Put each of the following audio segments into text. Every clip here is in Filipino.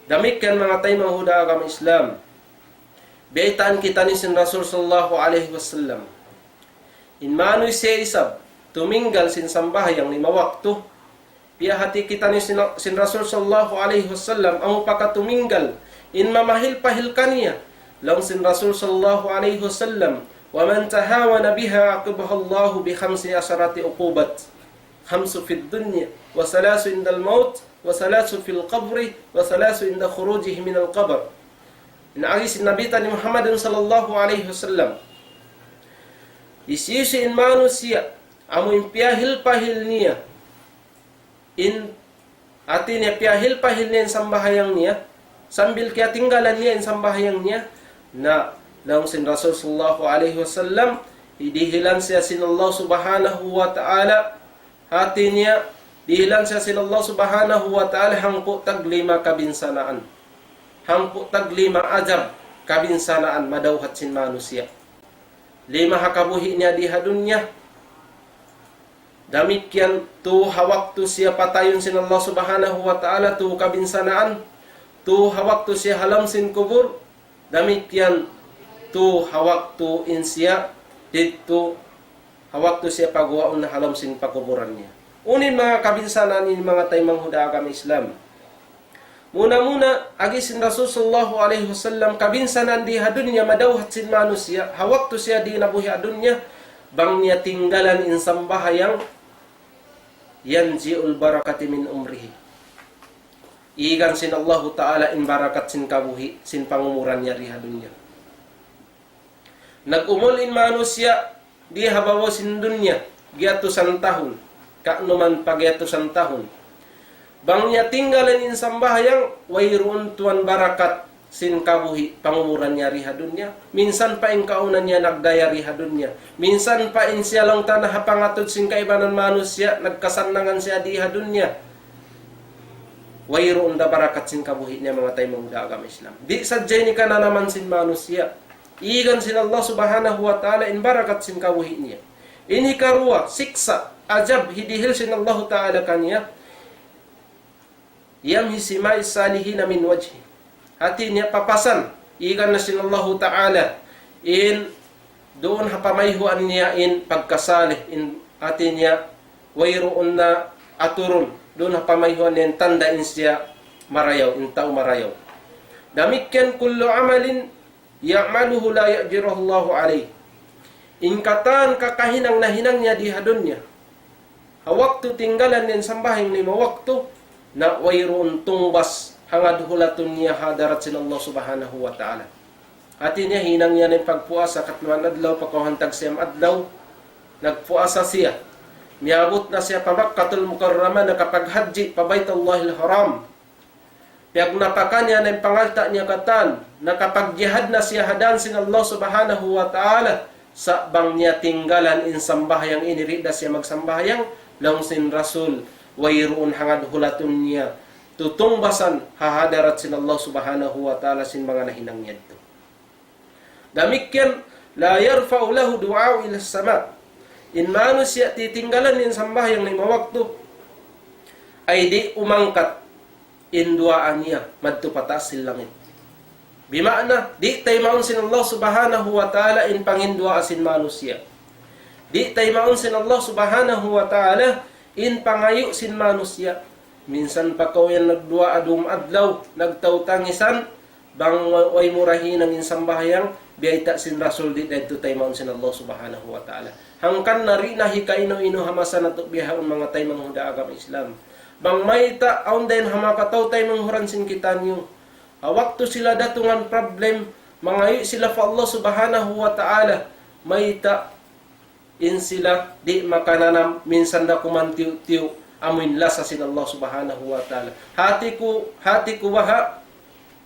Demikian mga tayo mga huda agama Islam. Beitaan kita ni sin Rasul sallallahu alaihi wasallam. In manoy siya isab, tuminggal sin sambahyang 5 waktu. Pia hati kita ni sin Rasul sallallahu alaihi wasallam ang pakatuminggal in mamahil-pahil kaniya. Lang sin Rasul sallallahu alaihi wasallam, wa man tahawana biha aqibahu Allahu bi 15 uqubat. 5 fid dunya wa 3 indal maut wa 3 fil qabri wa 3 inda khurujihi min al qabr. Inaagis Nabi ni Muhammad sallallahu alaihi wasallam. Isisi in manusia amo impiahil-pahil niya in atin niya piahil-pahil niya in sambahayang niya sambil kaya tinggalan niya in sambahayang niya na lang sin Rasul sallallahu alaihi wasallam idihilan siya sin Allah subhanahu wa ta'ala hati niya dihilan siya sin Allah subhanahu wa ta'ala hangpo tag 5 kabinsanaan hangpo tag 5 ajab kabinsanaan madawhat sin manusia 5 hakabuhi niya di hadunya. Demikian tu hawaktu siya patayon sin Allah subhanahu wa ta'ala tu kabinsanaan. Tu hawaktu siya halam sin kubur. Demikian tu hawaktu in siya dito hawaktu siya pagwaon na halam sin pakuburan niya. Unin mga kabinsanaan ini mga tayo manghuda agama Islam. Muna-muna agi sin Rasul sallallahu alaihi wasallam kabinsanan di hadunya madawhat sin manusia hawaktu siya di nabuhi adunya bang niya tinggalan in sambahayang yanji'ul barakati min umrihi. Igan sin Allah ta'ala in barakat sin kabuhi sin pangumuran niya di hadunya. Nagumul in manusia di habawa sin dunya giatusan tahun kaanuman pagiatusan tahun. Bang niya tinggalan in sambahyang wayruun tuan barakat sin kabuhi pangumuran niya riha dunya. Minsan pa in kaunan niya nagdaya riha dunya. Minsan pa in siya lang tanah pangatod sin kaibanan manusia nagkasannangan siya diha dunya. Wayruun da barakat sin kabuhi niya mga tayo mga agama Islam. Di sadyay ni ka na naman sin manusia. Igan sin Allah subhanahu wa ta'ala in barakat sin kabuhi niya. Ini karua siksa ajab hidihil sin Allah ta'ala kanya. Yamhi simai salihina min wajhi. Hati niya papasan. Igan na sin Allah ta'ala. In doon hapamayhuan niya in pagkasalih. In hati niya wayroon na aturun. Doon hapamayhuan niya in tanda in siya marayaw. In tao marayaw. Damikyan kullu amalin ya'maluhu la ya'jiruhu Allahu alayh. In katan kakahinang nahinang niya di hadon niya. Hawaktu tinggalan din sambahing 5 waktu. Na wayroon tungbas hangad hulatun niya hadarat sin Allah subhanahu wa ta'ala. Hati niya hinang niya ng pagpuasa katluan adlaw pagkahantag siyam adlaw. Nagpuasa siya. Miabot na siya pa Makkatul Mukarramah na kapag haji pa Baitullahil Haram. Piyag napakan niya ng pangalta niya katan na kapag jihad na siya hadan sin Allah subhanahu wa ta'ala sa bang niya tinggalan in sambahyang inirida siya magsambahyang lang sin Rasul wayroon hangad hulatun niya tutungbasan hahadarat sin Allah subhanahu wa ta'ala sin mga nahinang niya ito. Damikyan la yarfa'u lahu du'a'u ila sama. In manusia titinggalan in sambahyang 5 waktu ay di umangkat in duaan niya madto pataas sil langit. Bimana di tay maun sin Allah subhanahu wa ta'ala in pangindua sin manusia. Di tay maun sin Allah subhanahu wa ta'ala in pangayo sin manusia. Minsan pa kaw yan nagdua adum adlaw, nagtawtangisan, bang way murahin ang insambahyang, biyayta sin Rasul di dahito tayo maun sin Allah subhanahu wa ta'ala. Hangkan nari nahi kaino-ino hamasa na to bihaon mga tayo mga huda agama Islam. Bang mayta aun din hamakataw tayo manghuran sin kita niyo. Waktu sila datungan problem, mangayo sila fa Allah subhanahu wa ta'ala, mayta in sila di makananam minsan na kumantiw-tiw amin lasa sin Allah subhanahu wa ta'ala. Hati ko waha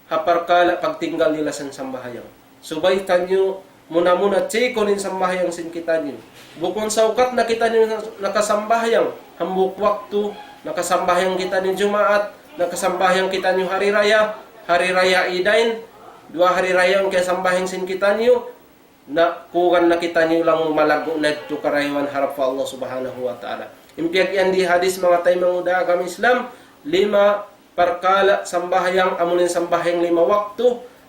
haparkala pagtinggal nila sa sambahayang. Subaytan nyo muna tsikonin sambahayang sin kita nyo. Bukon sa ukat na kita nyo nakasambahayang hambuk waktu, nakasambahayang kita nyo Jumaat, nakasambahayang kita nyo hari raya idain, 2 hari raya ang kaya sambahayang sin kita nyo, na kugan na kita niyo lang malago na ito karaywan harap pa Allah subhanahu wa ta'ala. Impiyag yan di hadis mga tayo mga agama Islam, 5 perkala sambahyang amunin sambahyang 5 waktu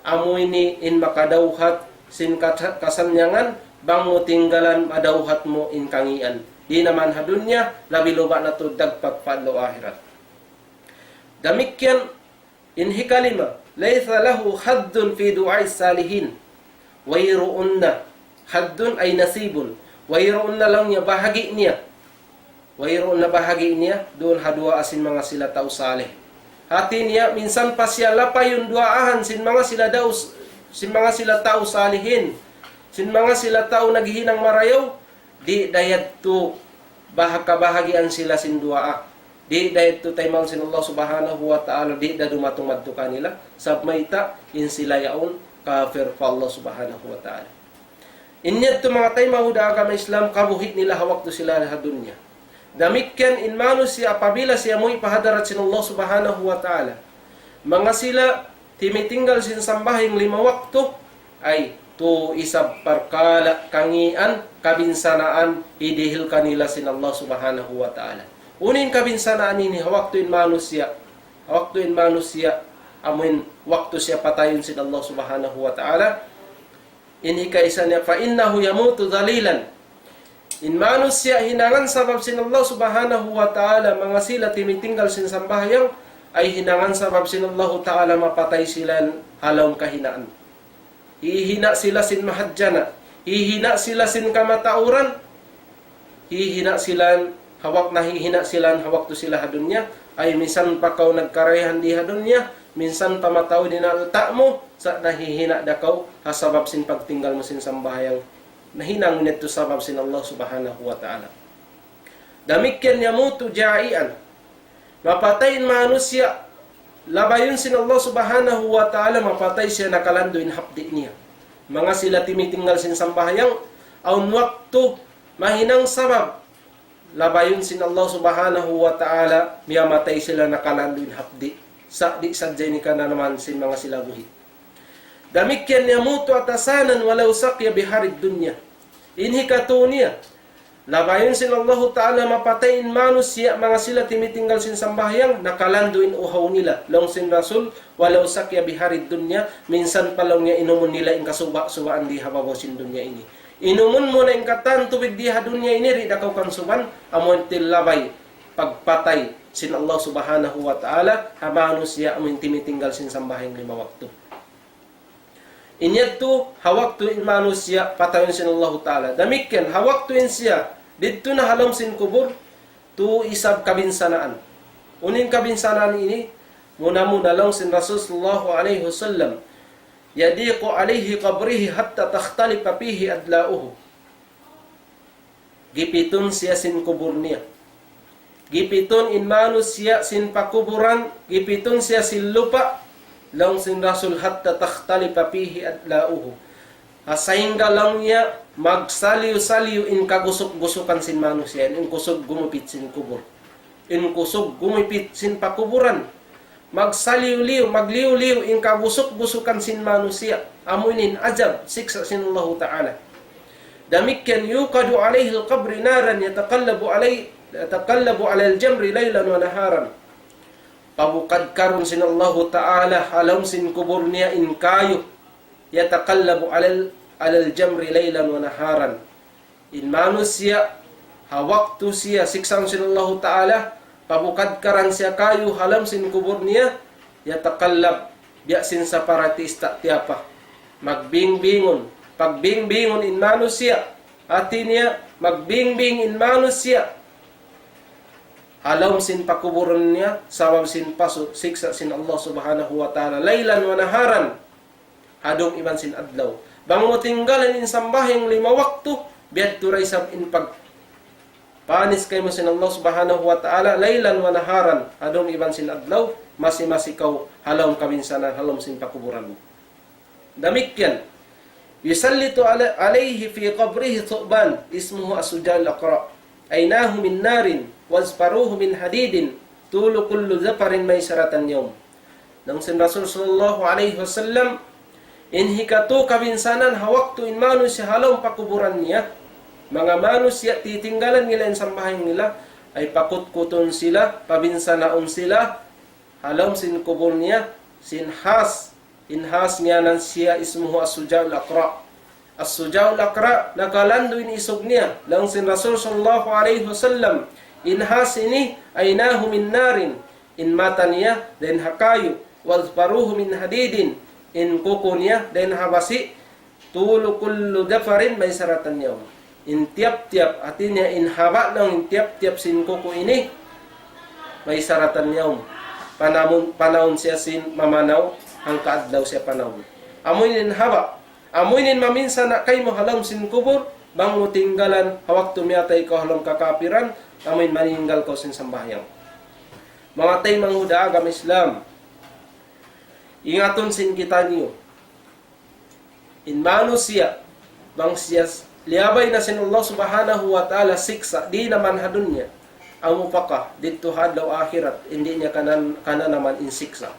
amoy ni in makadauhat sin kasanyangan bang mo tinggalan madauhat mo in kangian. Di naman hadunya labi loba na to dagpag padlo akhirat. Damikyan inhi kalima laysa lahu haddun fi du'ai salihin wayruunna. Haddun ay nasibun, wayruunna lang niya bahagi niya. Wayruunna bahagi niya doon hadua asin mga sila tao saleh. Hati niya minsan pa siya lapay yung duaahan sin mga sila tao salihin. Sin mga sila tao naghihinang marayaw, di dayad to bahakabahagian sila sin duaa. Di dayad to taymang sin Allah subhanahu wa ta'ala, di da dumatong madto kanila. Sabmayta in sila yaon kafir pa Allah subhanahu wa ta'ala. Inyat to mga taymahu da agama Islam, kabuhit nila hawak to sila sa dunya. Damikyan inmano siya apabila siya mo ipahadarat sin Allah subhanahu wa ta'ala. Mga sila timitinggal sin sambahing 5 waktu ay to isab perkala kangian kabinsanaan idihil kanila sin Allah subhanahu wa ta'ala. Unin kabinsanaan ini waktu in manusia. Waktu in manusia amin waktu siya patayon sin Allah subhanahu wa ta'ala. Ini kaisa niya fa innahu yamutu dhalilan. In manusia hinangan sabab sin Allah subhanahu wa ta'ala mga sila timitinggal sin sambahyang ay hinangan sabab sin Allah ta'ala mapatay sila halong kahinaan. Hihina sila sin mahadjana, hihina sila sin kamatauran, hihina sila hawak to sila hadunya, ay minsan pa kaw nagkarayahan di hadunya, minsan pa mataw din alta mo, sa nahihina da kaw, hasabab sin pagtinggal mo sin sambahayang, nahinang nito sabab sin Allah subhanahu wa ta'ala. Damikyan yamutu ja'ian, mapatayin manusia, labayon sin Allah subhanahu wa ta'ala mapatay siya nakalandoin hapdi niya. Mga sila timitinggal sin sambahayang aun waktu mahinang sabab labayon sin Allah subhanahu wa ta'ala miyamatay sila nakalandoin hapdi. Sa di sadyay ni ka na naman sin mga sila buhi. Damikyan yamutu atasanan walau sakya biharid dunya. Inhi katuniya labayon sin Allah ta'ala mapatayin manusia mga sila timitinggal sin sambahyang nakalanduin uhaw nila long sin Rasul walau sakya biharid dunya minsan palong niya inumun nila in kasuba-subaan di hababaw sin dunya ini. Inumun mo na in katan tubig di ha dunya ini ri dakaw kan suban amon tilabay pagpatay sin Allah subhanahu wa ta'ala ha manusia amin timitinggal sin sambahyang 5 waktu. Inyadto hawak to in manusia patayon sin Allah ta'ala. Damikyan hawak to in siya dito na halom sin kubur to isab kabinsanaan. Unin kabinsanaan ini muna lang sin Rasul sallallahu alaihi wasallam yadiqu alaihi qabrihi hatta takhtalifa fihi adlauhu. Gipitun siya sin kubur niya. Gipitun in manusia sin pakuburan, gipitun siya sin lupa lang sin Rasul hatta takhtalifa fihi adlauhu. Asahingga lang niya magsaliw-saliw in kagusok-gusukan sin manusia, in kusog gumupit sin kubur. In kusog gumupit sin pakuburan. Magsaliw-liw, magliw-liw in kagusok-gusukan sin manusia. Amunin ajab, siksa sin Allah Ta'ala. Damikyan yuqadu alayhi al-qabri naran yataqallabu ala al-jamri laylan wa naharan. Pabukad karon sin Allah Ta'ala halam sin kubur niya in kayo yataqallabu alal jamri laylan wa naharan. In manusia hawak to siya siksang sin Allah Ta'ala pabukad karan siya kayo halam sin kubur niya yataqallab biya sin sa paratista tiapa magbingbingon pagbingbingon in manusia ati niya magbingbing in manusia alam sin pakuburan niya, sabab sin paso, siksa sin Allah subhanahu wa ta'ala, laylan wa naharan, hadong iban sin adlaw. Bang mo tinggalan in sambahing 5 waktu, biyad turay sab in pag panis kay mo sin Allah subhanahu wa ta'ala, laylan wa naharan, hadong iban sin adlaw, masi-masikaw, halom kabinsanan, halom sin pakuburan mo. Damikyan, yusallitu alayhi fi qabrihi thu'ban, ismuhu asujal aqra, aynahu min narin, wasparuhu min hadidin tulu kullu zafarin maysaratan yawm. Nang sin Rasul sallallahu alaihi wasallam inhikatu kabinsanan hawaktu in manusia halong pakuburan niya mga manusia titinggalan nila in sambahin nila ay pakutkuton sila pabinsanaon sila halam sin kubur niya, sinhas, inhas niya nan siya ismuhu as-Sujaul Aqra. As-Sujaul Aqra, nakalandoy ni isog niya, lang sin Rasul sallallahu alaihi wasallam, inhas ini aynahu min narin, in mata niya, then hakayo, wazparuhu min hadidin, in kuko niya, then habasi, tulu kullu dafarin may saratan niya. In tiap-tiap, artinya in haba lang, in tiap-tiap sin kuko ini, may saratan niya. Panahon siya sin mamanaw, ang kaadlaw siya panahon. Amoy nin haba, amoy nin maminsan na kay mo halam sin kubur, bang mo tinggalan, hawak tumiyatay ko halam kakapiran, amoy maninggal ko sin sambahyang. Mga tay manghuda agam Islam, ingaton sin kita niyo. In mano siya, bang siya liabay na sin Allah subhanahu wa ta'ala siksa, di naman hadun niya. Ang mupaka dito hadlaw akhirat, hindi niya kana naman insiksa.